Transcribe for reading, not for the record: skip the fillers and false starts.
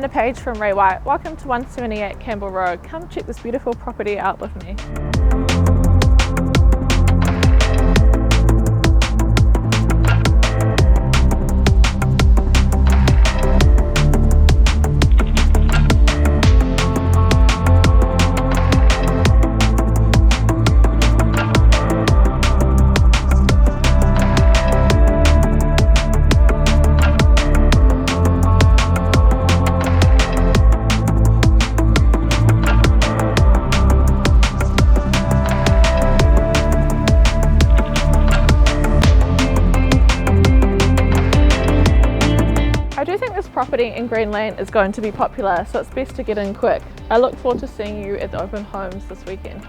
Amanda Page from Ray White. Welcome to 178 Campbell Road. Come check this beautiful property out with me. I do think this property in Green Lane is going to be popular, so it's best to get in quick. I look forward to seeing you at the open homes this weekend.